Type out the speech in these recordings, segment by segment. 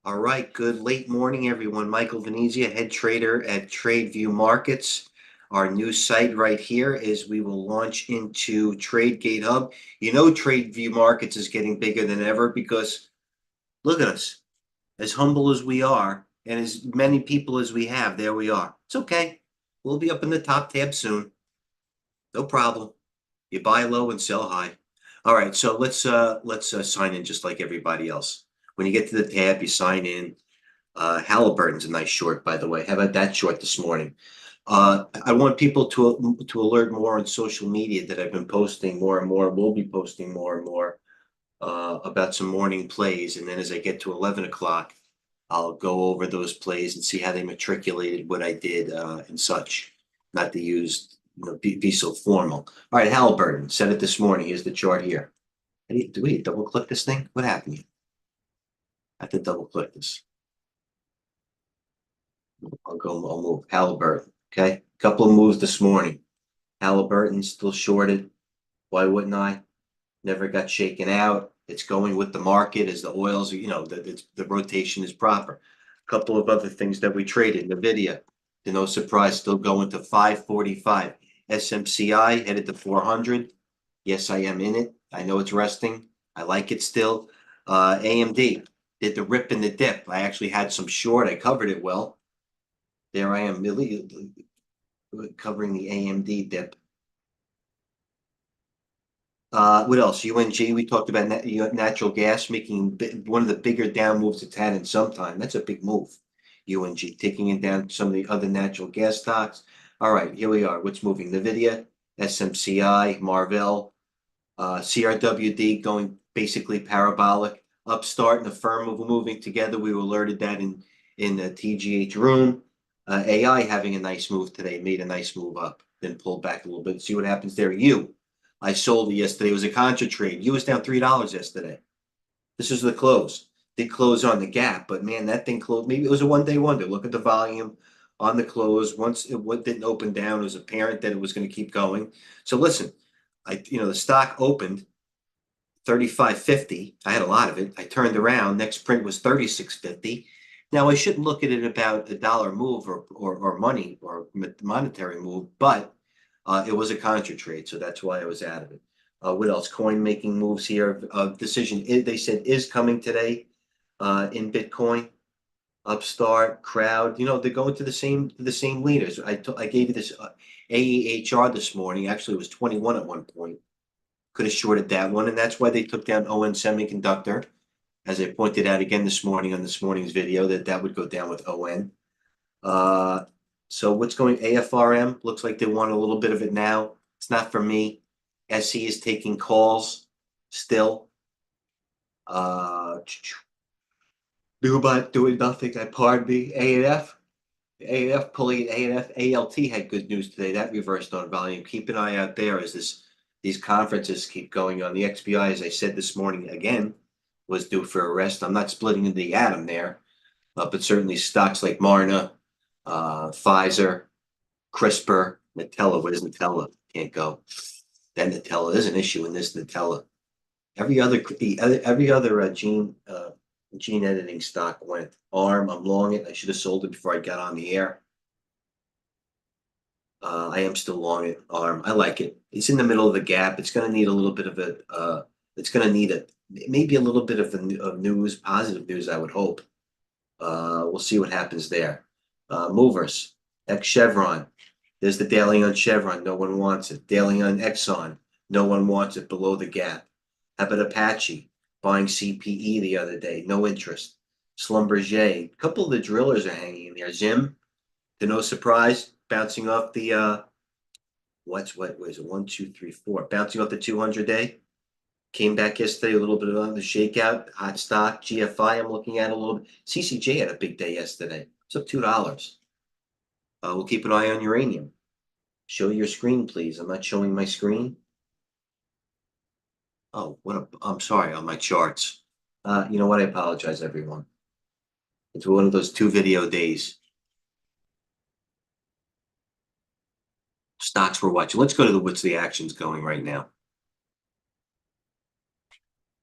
All right, good late morning, everyone. Michael Venezia, head trader at Tradeview Markets. Our new site right here is we will launch into TradeGATEHub. You know, Tradeview Markets is getting bigger than ever because look at us, as humble as we are and as many people as we have, there we are. It's okay. We'll be up in the top tab soon. No problem. You buy low and sell high. All right, so let's sign in just like everybody else. When you get to the tab, you sign in. Halliburton's a nice short, by the way. How about that short this morning? I want people to alert more on social media that I've been posting more and more. We'll be posting more and more about some morning plays, and then as I get to 11 o'clock, I'll go over those plays and see how they matriculated what I did and such. Not to use be so formal. All right, Halliburton said it this morning. Here's the chart here. Do we double click this thing? What happened here? I have to double click this. I'll move Halliburton. Okay. Couple of moves this morning. Halliburton still shorted. Why wouldn't I? Never got shaken out. It's going with the market as the oils, the rotation is proper. A couple of other things that we traded. NVIDIA, to no surprise, still going to 545. SMCI headed to 400. Yes, I am in it. I know it's resting. I like it still. AMD did the rip and the dip. I actually had some short. I covered it well. There I am, covering the AMD dip. What else? UNG, we talked about natural gas making one of the bigger down moves it's had in some time. That's a big move. UNG taking it down some of the other natural gas stocks. All right, here we are. What's moving? NVIDIA, SMCI, Marvell, CRWD going basically parabolic. Upstart and Affirm moving together. We were alerted that in the TGH room. AI having a nice move today, made a nice move up, then pulled back a little bit. See what happens there. I sold it yesterday. It was a contra trade. Was down $3 yesterday. This is the close. Did close on the gap, but man, that thing closed. Maybe it was a one-day wonder. Look at the volume on the close. Once it didn't open down, it was apparent that it was going to keep going. So listen, the stock opened 35.50. I had a lot of it. I turned around. Next print was 36.50. Now I shouldn't look at it about a dollar move or money or monetary move, but it was a contra trade, so that's why I was out of it. What else? Coin making moves here. Decision they said is coming today in Bitcoin. Upstart, Crowd. They're going to the same leaders. I gave you this AEHR this morning. Actually, it was 21 at one point. Could have shorted that one, and that's why they took down ON Semiconductor, as I pointed out again this morning on this morning's video that would go down with ON. So what's going AFRM? Looks like they want a little bit of it now. It's not for me. SE is taking calls still. Newbot doing nothing. Pardon me. ANF pulling ANF. ALT had good news today. That reversed on volume. Keep an eye out there as these conferences keep going on. The XBI, as I said this morning again, was due for a rest. I'm not splitting into the atom there, but certainly stocks like Marna, Pfizer, CRISPR, Nutella. What is Nutella? Can't go. That Nutella is an issue in this Nutella. Every other gene editing stock went. ARM, I'm long it. I should have sold it before I got on the air. I am still long it. ARM, I like it. It's in the middle of the gap. It's going to need a little bit of a. It's going to need maybe a little bit of news, positive news. I would hope. We'll see what happens there. Movers, X Chevron. There's the daily on Chevron. No one wants it. Daily on Exxon. No one wants it. Below the gap. How about Apache? Buying CPE the other day. No interest. Schlumberger. A couple of the drillers are hanging in there. Zim, to no surprise, bouncing off the what was it? 1, 2, 3, 4. Bouncing off the 200-day. Came back yesterday, a little bit of the shakeout. Hot stock. GFI, I'm looking at a little bit. CCJ had a big day yesterday. It's up $2. We'll keep an eye on uranium. Show your screen, please. I'm not showing my screen. Oh, I'm sorry, on my charts. You know what? I apologize, everyone. It's one of those 2 video days. Stocks we're watching. Let's go to what's the actions going right now.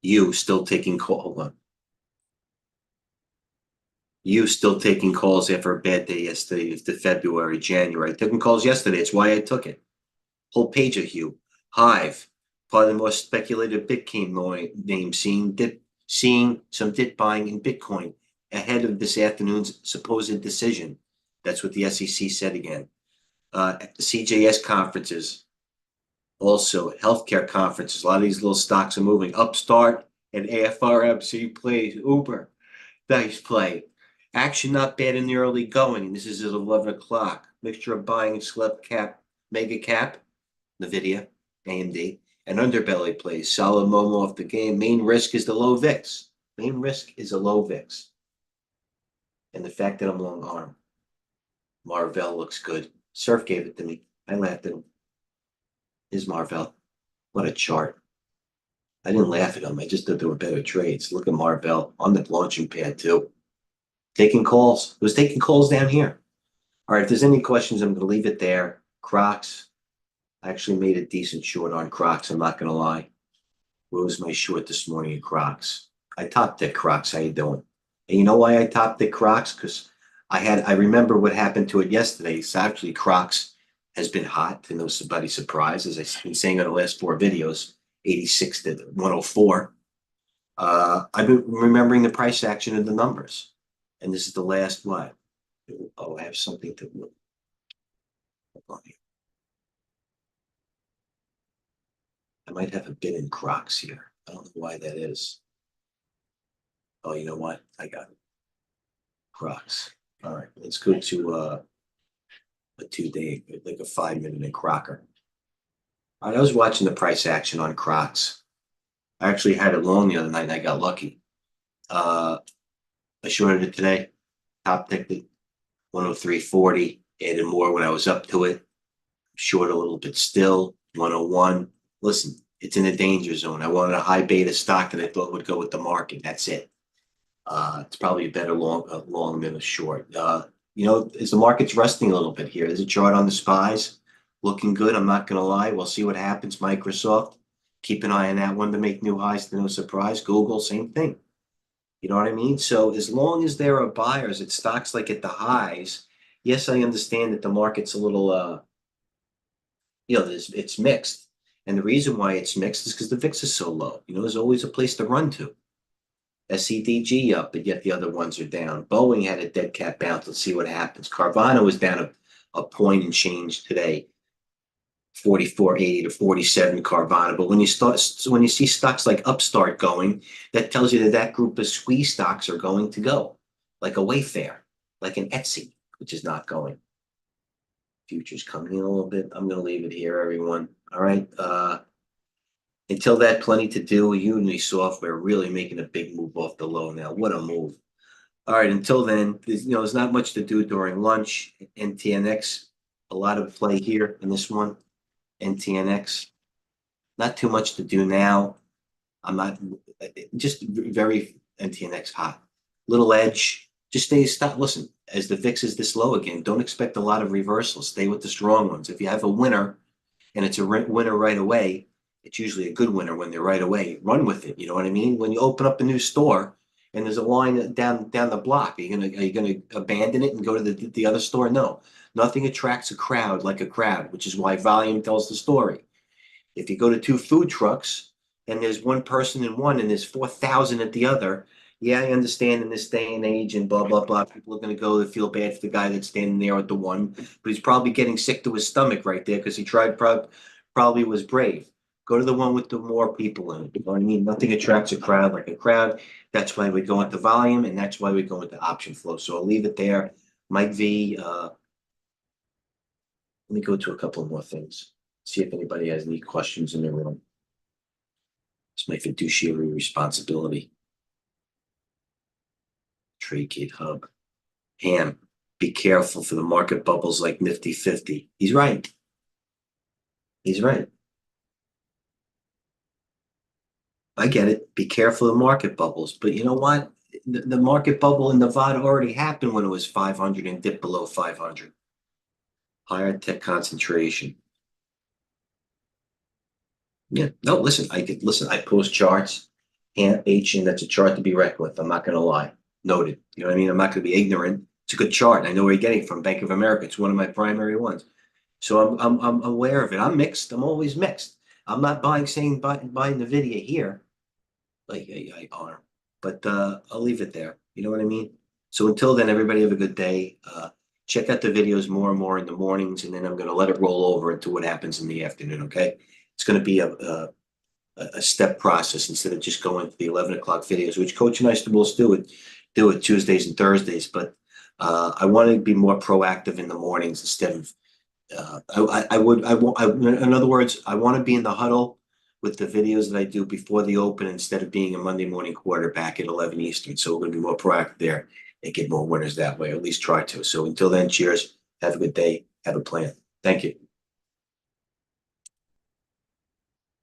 You still taking call. Hold on. You still taking calls after a bad day yesterday, it's the February, January. Taking calls yesterday. It's why I took it. Whole page of you. Hive, part of the more speculative Bitcoin name, seeing some dip buying in Bitcoin ahead of this afternoon's supposed decision. That's what the SEC said again. CJS conferences, also healthcare conferences. A lot of these little stocks are moving. Upstart and AFRMC plays Uber. Nice play. Action not bad in the early going. This is at 11 o'clock. Mixture of buying and select cap, mega cap, NVIDIA, AMD, and underbelly plays. Solid Momo off the game. Main risk is the low VIX. Main risk is a low VIX. And the fact that I'm long arm. Marvell looks good. Surf gave it to me. I laughed at him. Is Marvell. What a chart. I didn't laugh at him. I just thought there were better trades. Look at Marvell on the launching pad too. Taking calls. It was taking calls down here. All right, if there's any questions, I'm going to leave it there. Crocs. I actually made a decent short on Crocs. I'm not going to lie. What was my short this morning in Crocs? I topped it, Crocs. How you doing? And you know why I topped it, Crocs? Because I remember what happened to it yesterday. So actually, Crocs has been hot to no somebody's surprise, as I've been saying on the last 4 videos, 86 to 104. I've been remembering the price action of the numbers. And this is the last what? Oh, I have something to look. Hold on here. I might have a bit in Crocs here. I don't know why that is. Oh, you know what? I got it. Crocs. All right, let's go to a 2-day, like a 5-minute in Crocker. All right, I was watching the price action on Crocs. I actually had it long the other night and I got lucky. I shorted it today. Top ticked it 103.40. Added more when I was up to it. Short a little bit still. 101. Listen, it's in a danger zone. I wanted a high beta stock that I thought would go with the market. That's it. It's probably a better long than a short. As the market's resting a little bit here. There's a chart on the SPYs. Looking good. I'm not going to lie. We'll see what happens. Microsoft. Keep an eye on that one to make new highs to no surprise. Google, same thing. You know what I mean? So as long as there are buyers at stocks like at the highs, yes, I understand that the market's a little, it's mixed. And the reason why it's mixed is because the VIX is so low. There's always a place to run to. SCDG up, but yet the other ones are down. Boeing had a dead cat bounce. Let's see what happens. Carvana was down a point and change today. 44.80 to 47 Carvana. But when you see stocks like Upstart going, that tells you that group of squeeze stocks are going to go, like a Wayfair, like an Etsy, which is not going. Futures coming in a little bit. I'm going to leave it here, everyone. All right. Until that, plenty to do. Unity Software really making a big move off the low now. What a move. All right. Until then, there's not much to do during lunch. NTNX, a lot of play here in this one. NTNX, not too much to do now. I'm not just very NTNX hot. Little edge, just stop. Listen, as the VIX is this low again, don't expect a lot of reversals. Stay with the strong ones. If you have a winner and it's a winner right away, it's usually a good winner when they're right away. Run with it. You know what I mean? When you open up a new store and there's a line down the block, are you gonna abandon it and go to the other store? No. Nothing attracts a crowd like a crowd, which is why volume tells the story. If you go to 2 food trucks and there's one person in one and there's 4,000 at the other, yeah, I understand in this day and age and blah, blah, blah. People are going to go to feel bad for the guy that's standing there at the one, but he's probably getting sick to his stomach right there because he probably was brave. Go to the one with the more people in it. You know what I mean? Nothing attracts a crowd like a crowd. That's why we go into volume and that's why we go into option flow. So I'll leave it there. Mike V, let me go to a couple more things. See if anybody has any questions in the room. It's my fiduciary responsibility. TradeGATEHub. Ham, be careful for the market bubbles like Nifty 50. He's right. He's right. I get it. Be careful of market bubbles. But you know what? The market bubble in Nevada already happened when it was 500 and dipped below 500. Higher tech concentration. Yeah. No, listen. I post charts. And that's a chart to be reckoned with. I'm not going to lie. noted. You know what I mean? I'm not going to be ignorant. It's a good chart. I know where you're getting it from. Bank of America. It's one of my primary ones. So I'm aware of it. I'm mixed. I'm always mixed. I'm not buying the video here like I are, but I'll leave it there. You know what I mean? So until then, everybody have a good day. Check out the videos more and more in the mornings, and then I'm going to let it roll over into what happens in the afternoon. Okay, it's going to be a step process instead of just going to the 11 o'clock videos, which Coach and I still will do it Tuesdays and Thursdays. But I want to be more proactive in the mornings instead of in other words, I want to be in the huddle with the videos that I do before the open instead of being a Monday morning quarterback at 11 Eastern. So we're going to be more proactive there and get more winners that way, or at least try to. So until then, cheers. Have a good day. Have a plan. Thank you.